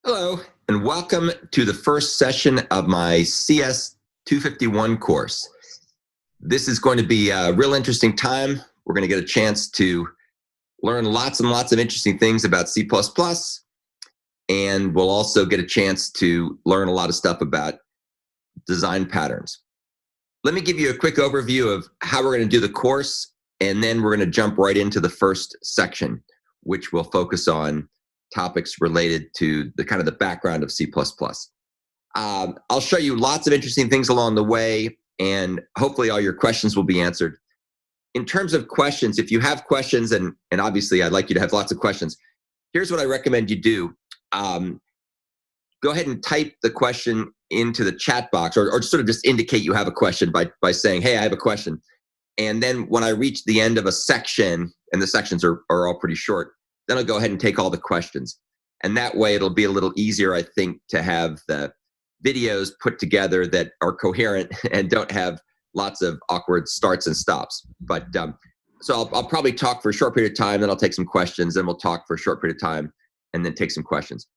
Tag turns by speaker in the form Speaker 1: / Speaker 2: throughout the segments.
Speaker 1: Hello, and welcome to the first session of my CS 251 course. This is going to be a real interesting time. We're going to get a chance to learn lots and lots of interesting things about C++, and we'll also get a chance to learn a lot of stuff about design patterns. Let me give you a quick overview of how we're going to do the course, and then we're going to jump right into the first section, which will focus on topics related to the background of C++. I'll show you lots of interesting things along the way, and hopefully all your questions will be answered. In terms of questions, if you have questions, and obviously I'd like you to have lots of questions, here's what I recommend you do. Go ahead and type the question into the chat box, or sort of just indicate you have a question by saying, hey, I have a question. And then when I reach the end of a section, and the sections are all pretty short, then I'll go ahead and take all the questions. And that way it'll be a little easier, I think, to have the videos put together that are coherent and don't have lots of awkward starts and stops. But so I'll probably talk for a short period of time, then I'll take some questions, then we'll talk for a short period of time, and then take some questions.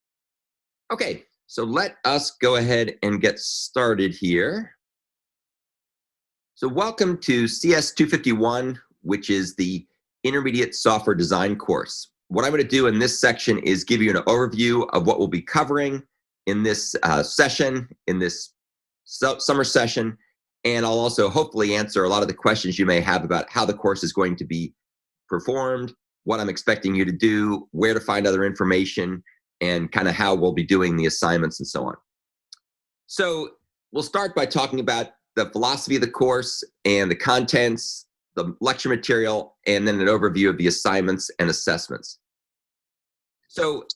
Speaker 1: Okay, so let us go ahead and get started here. So welcome to CS 251, which is the Intermediate Software Design course. What I'm going to do in this section is give you an overview of what we'll be covering in this session, in this summer session, and I'll also hopefully answer a lot of the questions you may have about how the course is going to be performed, what I'm expecting you to do, where to find other information, and kind of how we'll be doing the assignments and so on. So we'll start by talking about the philosophy of the course and the contents, the lecture material, and then an overview of the assignments and assessments. So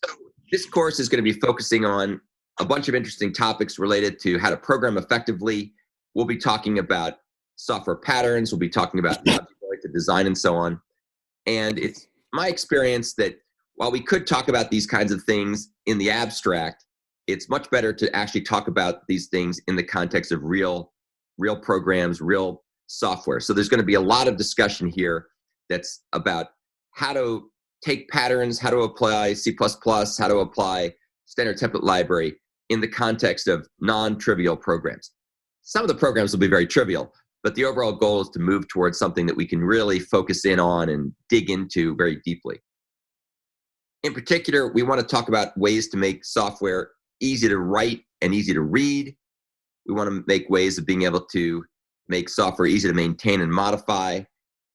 Speaker 1: this course is going to be focusing on a bunch of interesting topics related to how to program effectively. We'll be talking about software patterns. We'll be talking about object-oriented design and so on. And it's my experience that while we could talk about these kinds of things in the abstract, it's much better to actually talk about these things in the context of real programs, real software. So there's going to be a lot of discussion here that's about how to take patterns, how to apply C++, how to apply standard template library in the context of non-trivial programs. Some of the programs will be very trivial, but the overall goal is to move towards something that we can really focus in on and dig into very deeply. In particular, we want to talk about ways to make software easy to write and easy to read. We want to make ways of being able to make software easy to maintain and modify.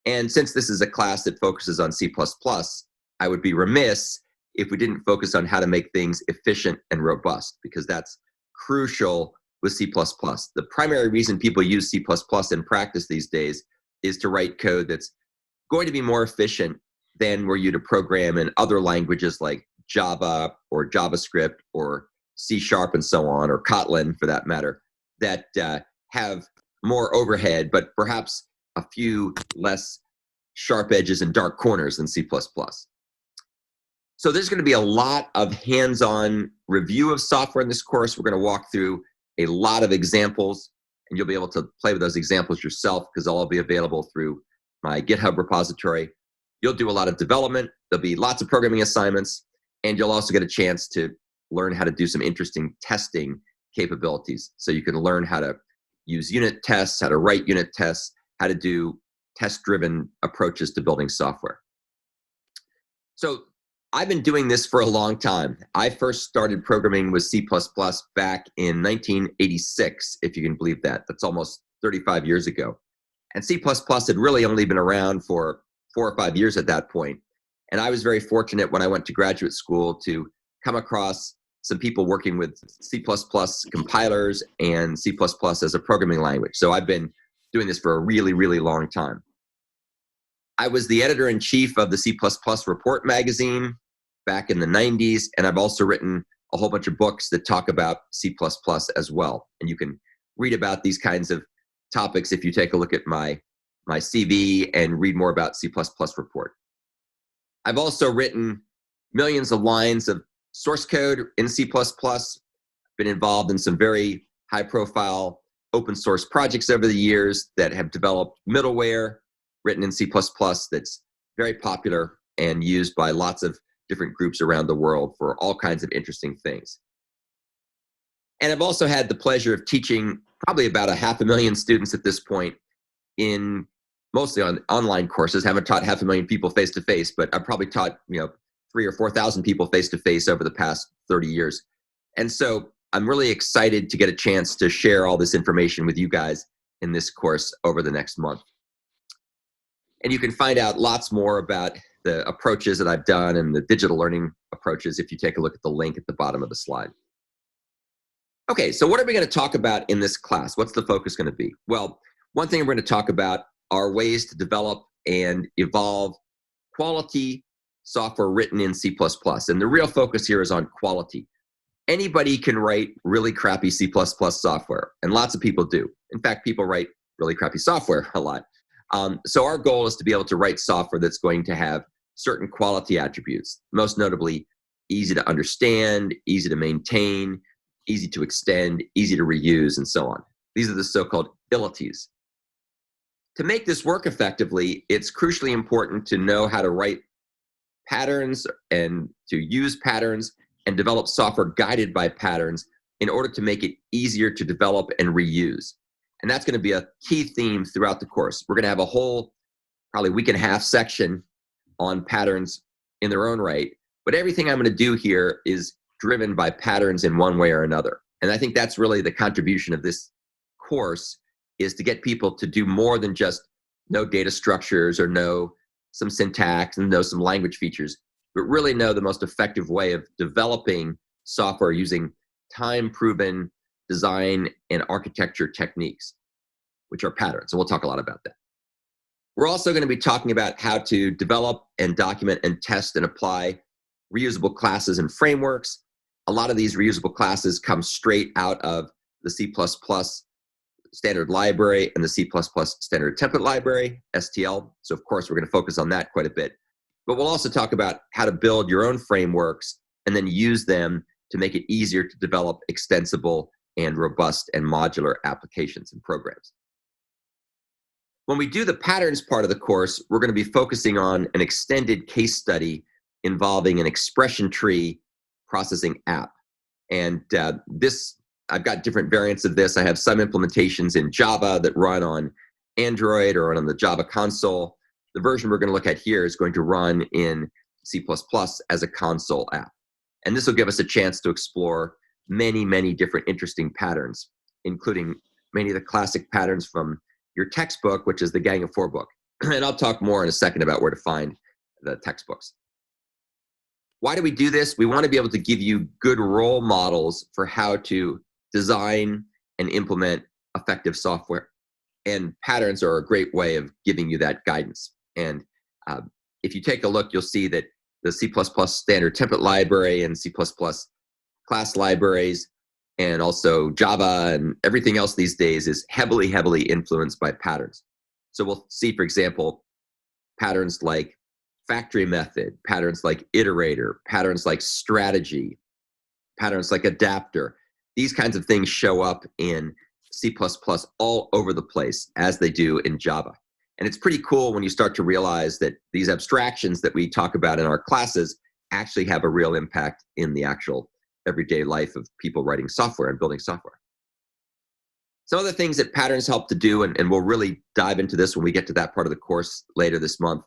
Speaker 1: And since this is a class that focuses on C++, I would be remiss if we didn't focus on how to make things efficient and robust, because that's crucial with C++. The primary reason people use C++ in practice these days is to write code that's going to be more efficient than were you to program in other languages like Java or JavaScript or C# and so on, or Kotlin for that matter, that have more overhead, but perhaps a few less sharp edges and dark corners than C++. So there's going to be a lot of hands-on review of software in this course. We're going to walk through a lot of examples, and you'll be able to play with those examples yourself because they'll all be available through my GitHub repository. You'll do a lot of development. There'll be lots of programming assignments, and you'll also get a chance to learn how to do some interesting testing capabilities. So you can learn how to use unit tests, how to write unit tests, how to do test-driven approaches to building software. So I've been doing this for a long time. I first started programming with C++ back in 1986, if you can believe that. That's almost 35 years ago. And C++ had really only been around for 4 or 5 years at that point. And I was very fortunate when I went to graduate school to come across some people working with C++ compilers and C++ as a programming language. So I've been doing this for a really, really long time. I was the editor-in-chief of the C++ Report magazine back in the 90s, and I've also written a whole bunch of books that talk about C++ as well. And you can read about these kinds of topics if you take a look at my CV and read more about C++ Report. I've also written millions of lines of source code in C++, been involved in some very high-profile open source projects over the years that have developed middleware written in C++ that's very popular and used by lots of different groups around the world for all kinds of interesting things. And I've also had the pleasure of teaching probably about 500,000 students at this point in mostly on online courses. Haven't taught 500,000 people face-to-face, but I've probably taught 3,000 or 4,000 people face-to-face over the past 30 years. And so I'm really excited to get a chance to share all this information with you guys in this course over the next month. And you can find out lots more about the approaches that I've done and the digital learning approaches if you take a look at the link at the bottom of the slide. Okay, so what are we going to talk about in this class? What's the focus going to be? Well, one thing we're going to talk about are ways to develop and evolve quality software written in C++. And the real focus here is on quality. Anybody can write really crappy C++ software, and lots of people do. In fact, people write really crappy software a lot. So our goal is to be able to write software that's going to have certain quality attributes, most notably easy to understand, easy to maintain, easy to extend, easy to reuse, and so on. These are the so-called abilities. To make this work effectively, it's crucially important to know how to write patterns and to use patterns and develop software guided by patterns in order to make it easier to develop and reuse. And that's going to be a key theme throughout the course. We're going to have a whole, probably week and a half section on patterns in their own right. But everything I'm going to do here is driven by patterns in one way or another. And I think that's really the contribution of this course, is to get people to do more than just know data structures or know some syntax and know some language features, but really know the most effective way of developing software using time-proven design and architecture techniques, which are patterns. So we'll talk a lot about that. We're also going to be talking about how to develop and document and test and apply reusable classes and frameworks. A lot of these reusable classes come straight out of the C++ standard library and the C++ standard template library, STL. So of course, we're going to focus on that quite a bit. But we'll also talk about how to build your own frameworks and then use them to make it easier to develop extensible and robust and modular applications and programs. When we do the patterns part of the course, we're going to be focusing on an extended case study involving an expression tree processing app. And I've got different variants of this. I have some implementations in Java that run on Android or on the Java console. The version we're going to look at here is going to run in C++ as a console app. And this will give us a chance to explore many, many different interesting patterns, including many of the classic patterns from your textbook, which is the Gang of Four book. And I'll talk more in a second about where to find the textbooks. Why do we do this? We want to be able to give you good role models for how to design and implement effective software. And patterns are a great way of giving you that guidance. And if you take a look, you'll see that the C++ standard template library and C++ class libraries and also Java and everything else these days is heavily, heavily influenced by patterns. So we'll see, for example, patterns like factory method, patterns like iterator, patterns like strategy, patterns like adapter. These kinds of things show up in C++ all over the place, as they do in Java. And it's pretty cool when you start to realize that these abstractions that we talk about in our classes actually have a real impact in the actual everyday life of people writing software and building software. Some of the things that patterns help to do, and we'll really dive into this when we get to that part of the course later this month,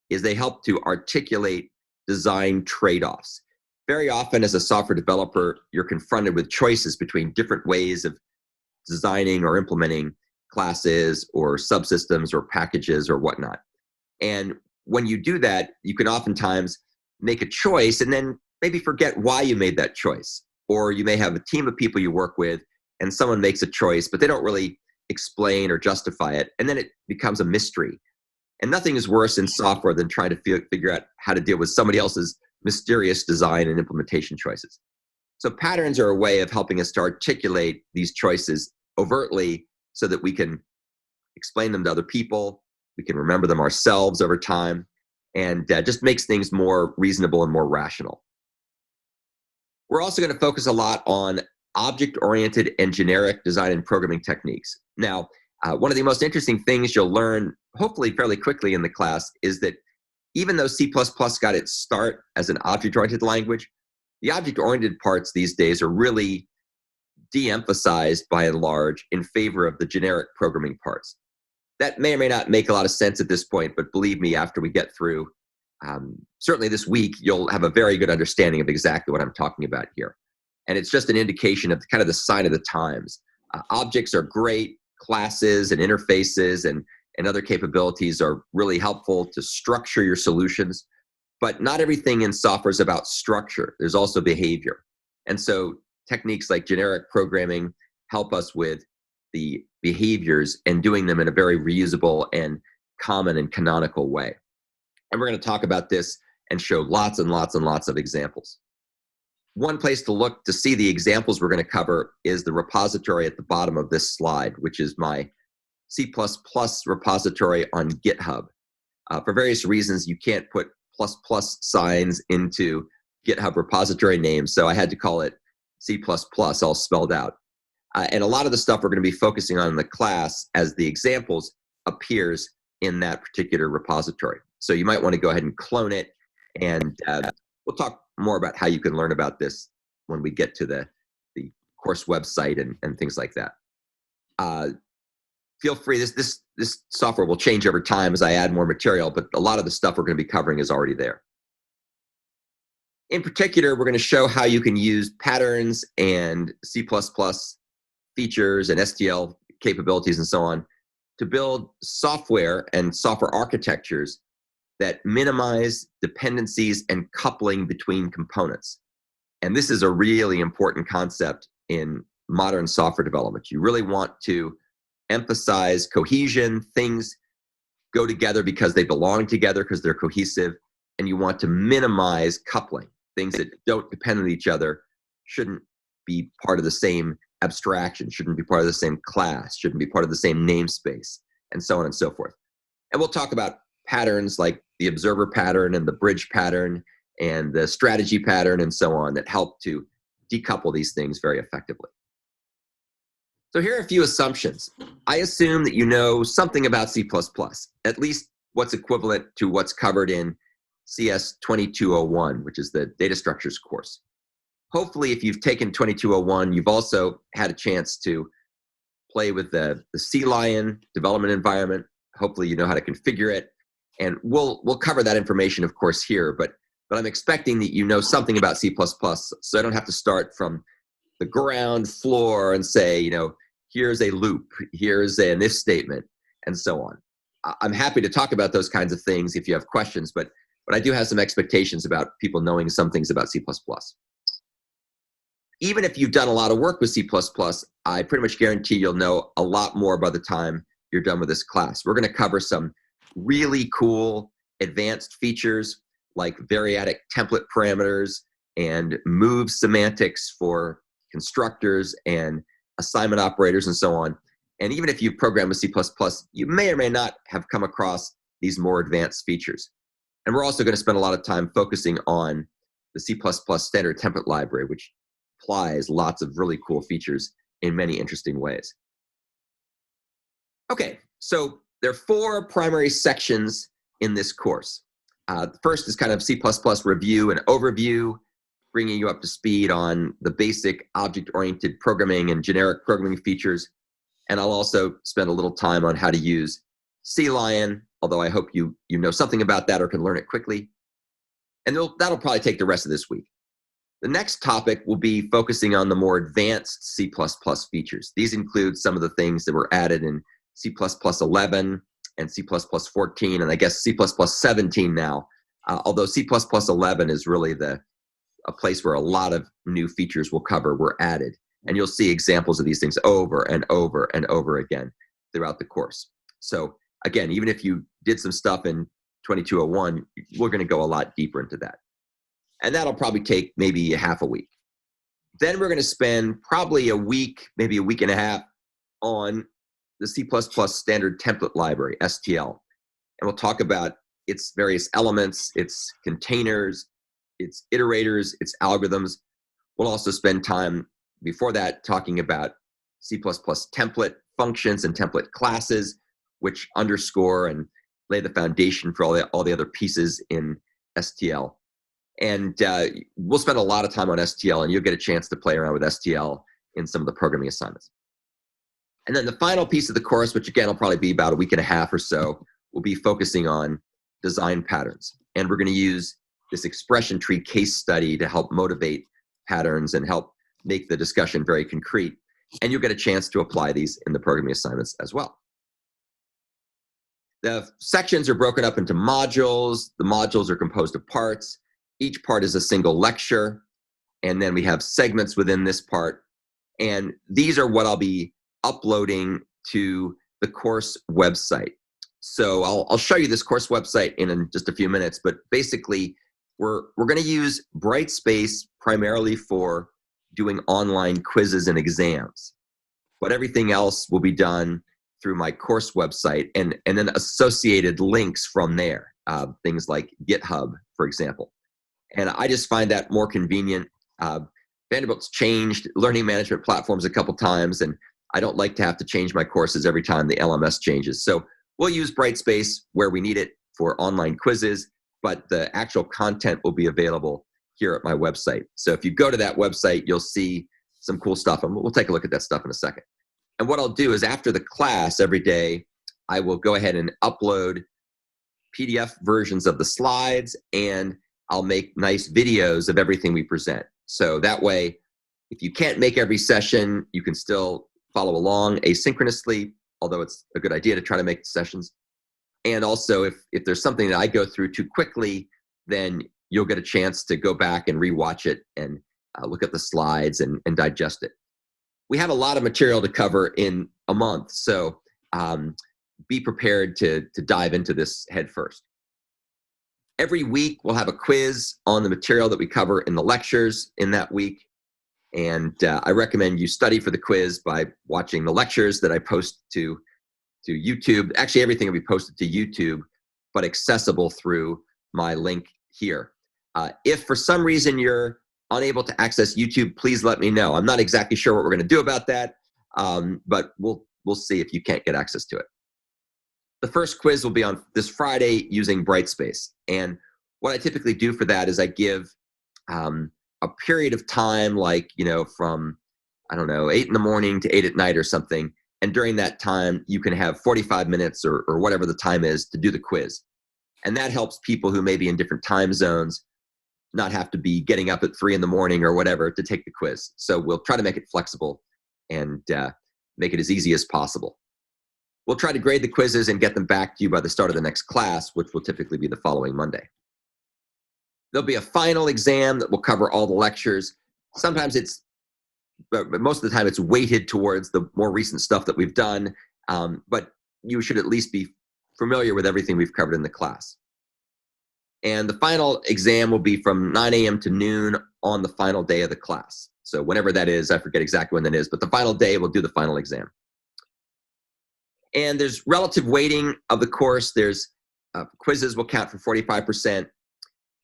Speaker 1: is they help to articulate design trade-offs. Very often as a software developer, you're confronted with choices between different ways of designing or implementing classes or subsystems or packages or whatnot. And when you do that, you can oftentimes make a choice and then maybe forget why you made that choice. Or you may have a team of people you work with and someone makes a choice, but they don't really explain or justify it. And then it becomes a mystery. And nothing is worse in software than trying to figure out how to deal with somebody else's mysterious design and implementation choices. So patterns are a way of helping us to articulate these choices overtly so that we can explain them to other people, we can remember them ourselves over time, and just makes things more reasonable and more rational. We're also going to focus a lot on object-oriented and generic design and programming techniques. Now, one of the most interesting things you'll learn, hopefully fairly quickly in the class, is that even though C++ got its start as an object-oriented language, the object-oriented parts these days are really de-emphasized by and large in favor of the generic programming parts. That may or may not make a lot of sense at this point, but believe me, after we get through, certainly this week, you'll have a very good understanding of exactly what I'm talking about here. And it's just an indication of kind of the sign of the times. Objects are great, classes and interfaces and other capabilities are really helpful to structure your solutions, but not everything in software is about structure. There's also behavior. And so techniques like generic programming help us with the behaviors and doing them in a very reusable and common and canonical way. And we're going to talk about this and show lots and lots and lots of examples. One place to look to see the examples we're going to cover is the repository at the bottom of this slide, which is my C++ repository on GitHub. For various reasons, you can't put ++ signs into GitHub repository names, so I had to call it C++, all spelled out. And a lot of the stuff we're going to be focusing on in the class as the examples appears in that particular repository. So you might want to go ahead and clone it, and we'll talk more about how you can learn about this when we get to the course website and things like that. Feel free, this software will change over time as I add more material, but a lot of the stuff we're going to be covering is already there. In particular, we're going to show how you can use patterns and C++ features and STL capabilities and so on to build software and software architectures that minimize dependencies and coupling between components. And this is a really important concept in modern software development. You really want to emphasize cohesion. Things go together because they belong together, because they're cohesive, and you want to minimize coupling. Things that don't depend on each other shouldn't be part of the same abstraction, shouldn't be part of the same class, shouldn't be part of the same namespace, and so on and so forth. And we'll talk about patterns like the observer pattern and the bridge pattern and the strategy pattern and so on that help to decouple these things very effectively. So here are a few assumptions. I assume that you know something about C++, at least what's equivalent to what's covered in CS 2201, which is the data structures course. Hopefully, if you've taken 2201, you've also had a chance to play with the CLion development environment. Hopefully, you know how to configure it. And we'll cover that information, of course, here, but I'm expecting that you know something about C++, so I don't have to start from the ground floor and say, you know, here's a loop, here's an if statement, and so on. I'm happy to talk about those kinds of things if you have questions, but I do have some expectations about people knowing some things about C++. Even if you've done a lot of work with C++, I pretty much guarantee you'll know a lot more by the time you're done with this class. We're going to cover some really cool advanced features like variadic template parameters and move semantics for constructors and assignment operators and so on. And even if you program with C++, you may or may not have come across these more advanced features. And we're also going to spend a lot of time focusing on the C++ standard template library, which applies lots of really cool features in many interesting ways. Okay, so there are 4 primary sections in this course. The first is kind of C++ review and overview, bringing you up to speed on the basic object-oriented programming and generic programming features. And I'll also spend a little time on how to use CLion, although I hope you know something about that or can learn it quickly. And that'll probably take the rest of this week. The next topic will be focusing on the more advanced C++ features. These include some of the things that were added in C++ 11 and C++ 14, and I guess C++ 17 now, although C++ 11 is really a place where a lot of new features were added. And you'll see examples of these things over and over and over again throughout the course. So again, even if you did some stuff in 2201, we're going to go a lot deeper into that. And that'll probably take maybe half a week. Then we're going to spend probably a week, maybe a week and a half on the C++ standard template library, STL. And we'll talk about its various elements, its containers, its iterators, its algorithms. We'll also spend time before that talking about C++ template functions and template classes, which underscore and lay the foundation for all the other pieces in STL. And we'll spend a lot of time on STL, and you'll get a chance to play around with STL in some of the programming assignments. And then the final piece of the course, which again will probably be about a week and a half or so, will be focusing on design patterns. And we're going to use this expression tree case study to help motivate patterns and help make the discussion very concrete. And you'll get a chance to apply these in the programming assignments as well. The sections are broken up into modules. The modules are composed of parts. Each part is a single lecture. And then we have segments within this part. And these are what I'll be uploading to the course website. So I'll show you this course website in just a few minutes, but basically we're going to use Brightspace primarily for doing online quizzes and exams. But everything else will be done through my course website and then associated links from there, things like GitHub, for example. And I just find that more convenient. Vanderbilt's changed learning management platforms a couple times, and I don't like to have to change my courses every time the LMS changes. So we'll use Brightspace where we need it for online quizzes, but the actual content will be available here at my website. So if you go to that website, you'll see some cool stuff, and we'll take a look at that stuff in a second. And what I'll do is after the class every day, I will go ahead and upload PDF versions of the slides, and I'll make nice videos of everything we present. So that way, if you can't make every session, you can still follow along asynchronously, although it's a good idea to try to make the sessions. And also, if there's something that I go through too quickly, then you'll get a chance to go back and rewatch it and look at the slides and digest it. We have a lot of material to cover in a month, so be prepared to dive into this head first. Every week, we'll have a quiz on the material that we cover in the lectures in that week. And I recommend you study for the quiz by watching the lectures that I post to YouTube. Actually, everything will be posted to YouTube, but accessible through my link here. If for some reason you're unable to access YouTube, please let me know. I'm not exactly sure what we're going to do about that, but we'll see if you can't get access to it. The first quiz will be on this Friday using Brightspace. And what I typically do for that is I give a period of time, like, from, 8 in the morning to 8 at night or something. And during that time, you can have 45 minutes or whatever the time is to do the quiz. And that helps people who may be in different time zones not have to be getting up at 3 in the morning or whatever to take the quiz. So we'll try to make it flexible and make it as easy as possible. We'll try to grade the quizzes and get them back to you by the start of the next class, which will typically be the following Monday. There'll be a final exam that will cover all the lectures. Sometimes but most of the time it's weighted towards the more recent stuff that we've done, but you should at least be familiar with everything we've covered in the class. And the final exam will be from 9 a.m. to noon on the final day of the class. So whenever that is, I forget exactly when that is, but the final day we'll do the final exam. And there's relative weighting of the course. There's quizzes will count for 45%.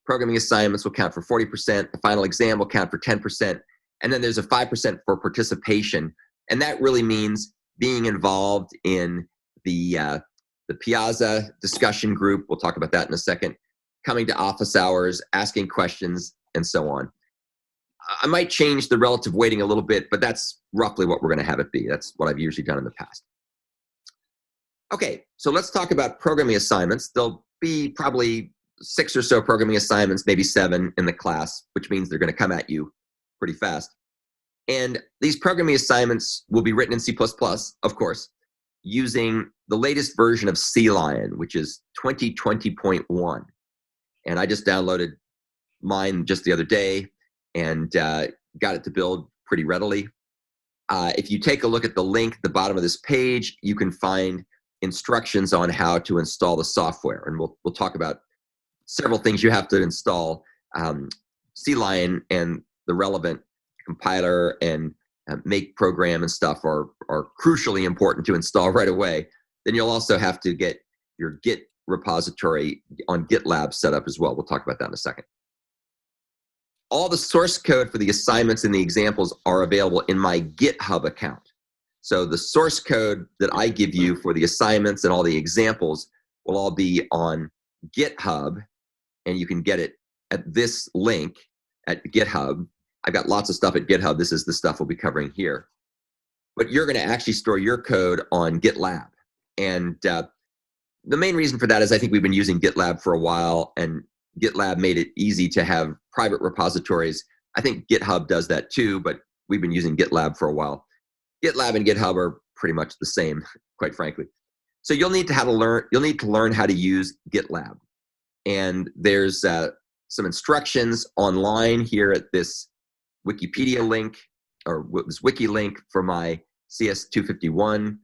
Speaker 1: Programming assignments will count for 40%. The final exam will count for 10%. And then there's a 5% for participation. And that really means being involved in the Piazza discussion group. We'll talk about that in a second. Coming to office hours, asking questions, and so on. I might change the relative weighting a little bit, but that's roughly what we're going to have it be. That's what I've usually done in the past. Okay, so let's talk about programming assignments. There'll be probably 6 or so programming assignments, maybe 7 in the class, which means they're going to come at you pretty fast. And these programming assignments will be written in C++, of course, using the latest version of CLion, which is 2020.1. And I just downloaded mine just the other day and got it to build pretty readily. If you take a look at the link at the bottom of this page, you can find instructions on how to install the software. And we'll talk about several things you have to install. CLion and the relevant compiler and make program and stuff are crucially important to install right away. Then you'll also have to get your Git repository on GitLab set up as well. We'll talk about that in a second. All the source code for the assignments and the examples are available in my GitHub account. So the source code that I give you for the assignments and all the examples will all be on GitHub, and you can get it at this link at GitHub. I've got lots of stuff at GitHub. This is the stuff we'll be covering here. But you're going to actually store your code on GitLab. And the main reason for that is I think we've been using GitLab for a while, and GitLab made it easy to have private repositories. I think GitHub does that too, but we've been using GitLab for a while. GitLab and GitHub are pretty much the same, quite frankly. So you'll need to learn how to use GitLab. And there's some instructions online here at this Wikipedia link, or this wiki link for my CS251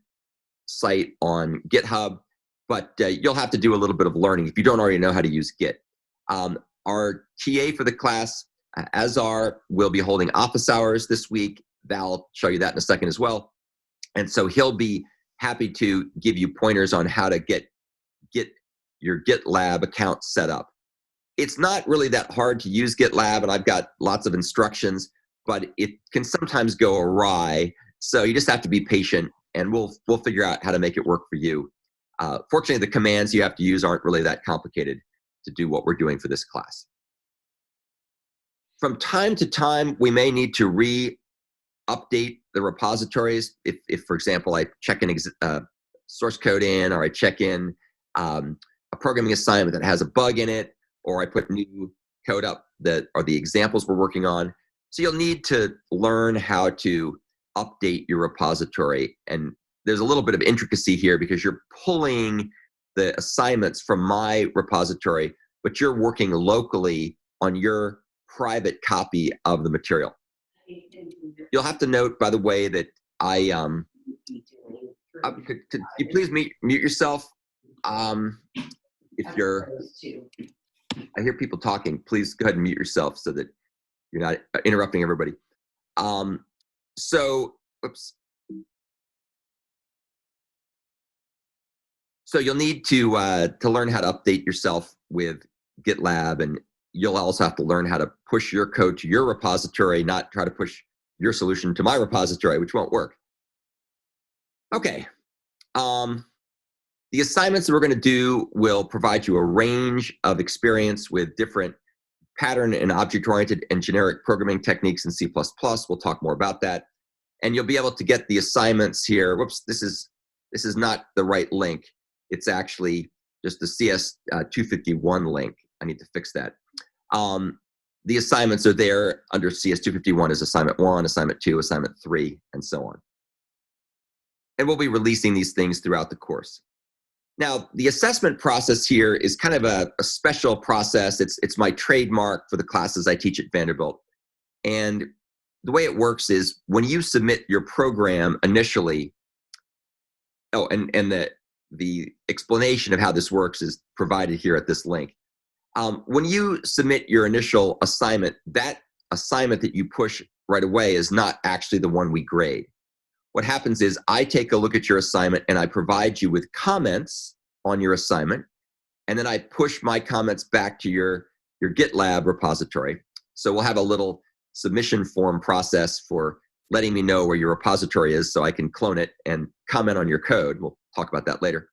Speaker 1: site on GitHub. But you'll have to do a little bit of learning if you don't already know how to use Git. Our TA for the class, Azar, will be holding office hours this week. Val will show you that in a second as well. And so he'll be happy to give you pointers on how to get your GitLab account set up. It's not really that hard to use GitLab, and I've got lots of instructions, but it can sometimes go awry. So you just have to be patient, and we'll figure out how to make it work for you. Fortunately, the commands you have to use aren't really that complicated to do what we're doing for this class. From time to time, we may need to update the repositories. If for example, I check in source code in, or I check in a programming assignment that has a bug in it, or I put new code up that are the examples we're working on. So you'll need to learn how to update your repository. And there's a little bit of intricacy here because you're pulling the assignments from my repository, but you're working locally on your private copy of the material. You'll have to note, by the way, that could you please mute yourself? If you're, I hear people talking, please go ahead and mute yourself so that you're not interrupting everybody. Oops. So you'll need to learn how to update yourself with GitLab, and you'll also have to learn how to push your code to your repository, not try to push your solution to my repository, which won't work. Okay. The assignments that we're going to do will provide you a range of experience with different pattern and object-oriented and generic programming techniques in C++. We'll talk more about that. And you'll be able to get the assignments here. Whoops, this is not the right link. It's actually just the CS251 link. I need to fix that. The assignments are there under CS251 as assignment 1, assignment 2, assignment 3, and so on. And we'll be releasing these things throughout the course. Now, the assessment process here is kind of a special process. It's my trademark for the classes I teach at Vanderbilt. And the way it works is when you submit your program initially, and the explanation of how this works is provided here at this link. When you submit your initial assignment, that assignment that you push right away is not actually the one we grade. What happens is I take a look at your assignment and I provide you with comments on your assignment, and then I push my comments back to your GitLab repository. So we'll have a little submission form process for letting me know where your repository is so I can clone it and comment on your code. We'll talk about that later.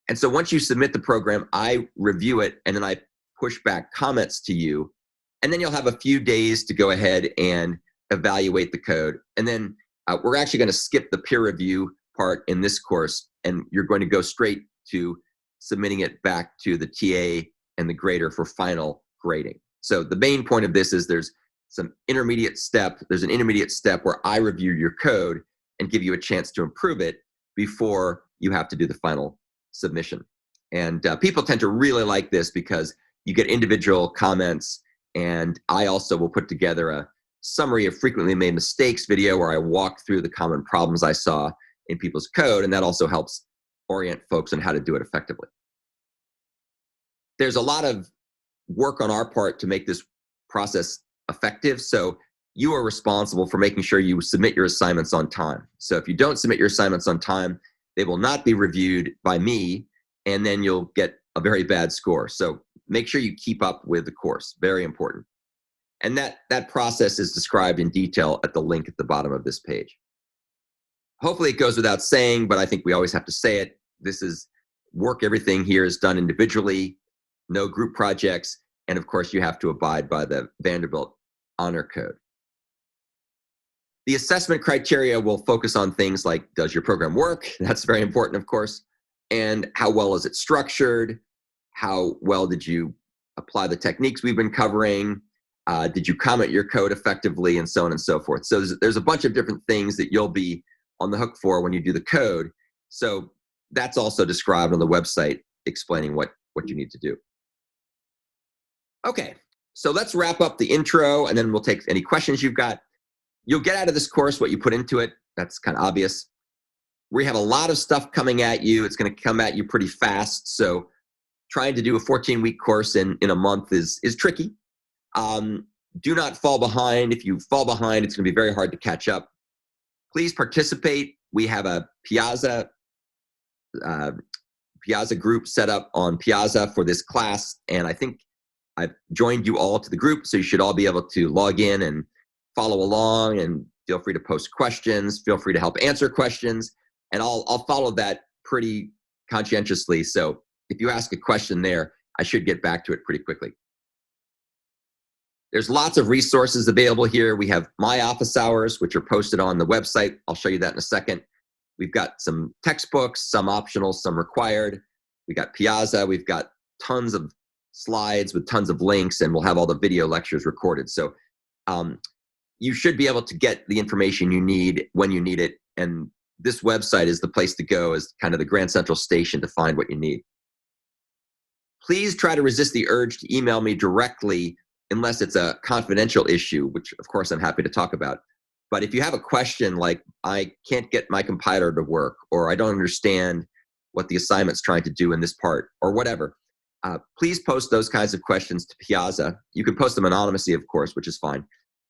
Speaker 1: And so once you submit the program, I review it, and then I push back comments to you. And then you'll have a few days to go ahead and evaluate the code. And then we're actually going to skip the peer review part in this course, and you're going to go straight to submitting it back to the TA and the grader for final grading. So the main point of this is there's an intermediate step where I review your code and give you a chance to improve it before you have to do the final submission. And people tend to really like this because you get individual comments, and I also will put together a summary of frequently made mistakes video where I walk through the common problems I saw in people's code, and that also helps orient folks on how to do it effectively. There's a lot of work on our part to make this process effective, so you are responsible for making sure you submit your assignments on time. So if you don't submit your assignments on time, they will not be reviewed by me, and then you'll get a very bad score. So make sure you keep up with the course, very important. And that process is described in detail at the link at the bottom of this page. Hopefully it goes without saying, but I think we always have to say it. This is work, everything here is done individually, no group projects, and of course you have to abide by the Vanderbilt honor code. The assessment criteria will focus on things like, does your program work? That's very important, of course. And how well is it structured? How well did you apply the techniques we've been covering? Did you comment your code effectively, and so on and so forth. So there's a bunch of different things that you'll be on the hook for when you do the code. So that's also described on the website, explaining what you need to do. Okay, so let's wrap up the intro, and then we'll take any questions you've got. You'll get out of this course what you put into it. That's kind of obvious. We have a lot of stuff coming at you. It's going to come at you pretty fast. So trying to do a 14-week course in a month is tricky. Do not fall behind. If you fall behind, it's going to be very hard to catch up. Please participate. We have a Piazza group set up on Piazza for this class, and I think I've joined you all to the group, so you should all be able to log in and follow along, and feel free to post questions. Feel free to help answer questions, and I'll follow that pretty conscientiously. So if you ask a question there, I should get back to it pretty quickly. There's lots of resources available here. We have my office hours, which are posted on the website. I'll show you that in a second. We've got some textbooks, some optional, some required. We got Piazza. We've got tons of slides with tons of links, and we'll have all the video lectures recorded. So you should be able to get the information you need when you need it. And this website is the place to go, as kind of the Grand Central Station to find what you need. Please try to resist the urge to email me directly unless it's a confidential issue, which of course I'm happy to talk about. But if you have a question like, I can't get my compiler to work, or I don't understand what the assignment's trying to do in this part, or whatever, please post those kinds of questions to Piazza. You can post them anonymously, of course, which is fine.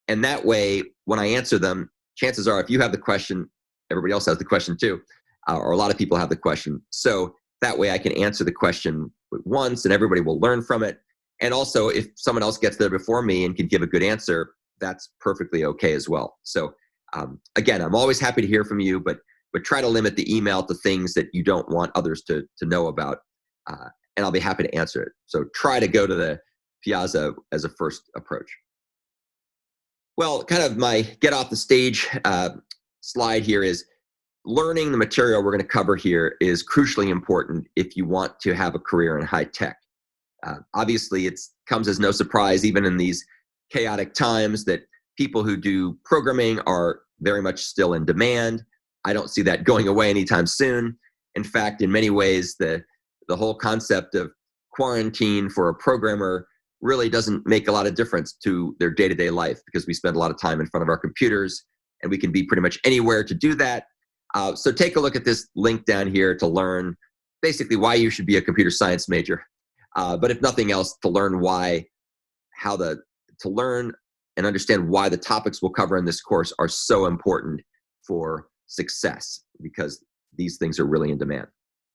Speaker 1: And that way, when I answer them, chances are if you have the question, everybody else has the question too, or a lot of people have the question. So that way I can answer the question once, and everybody will learn from it. And also, if someone else gets there before me and can give a good answer, that's perfectly okay as well. So again, I'm always happy to hear from you, but try to limit the email to things that you don't want others to know about, and I'll be happy to answer it. So try to go to the Piazza as a first approach. Well, kind of my get off the stage slide here is, learning the material we're going to cover here is crucially important if you want to have a career in high tech. Obviously, it comes as no surprise, even in these chaotic times, that people who do programming are very much still in demand. I don't see that going away anytime soon. In fact, in many ways, the whole concept of quarantine for a programmer really doesn't make a lot of difference to their day-to-day life, because we spend a lot of time in front of our computers, and we can be pretty much anywhere to do that. So take a look at this link down here to learn basically why you should be a computer science major. But if nothing else, to learn to learn and understand why the topics we'll cover in this course are so important for success, because these things are really in demand.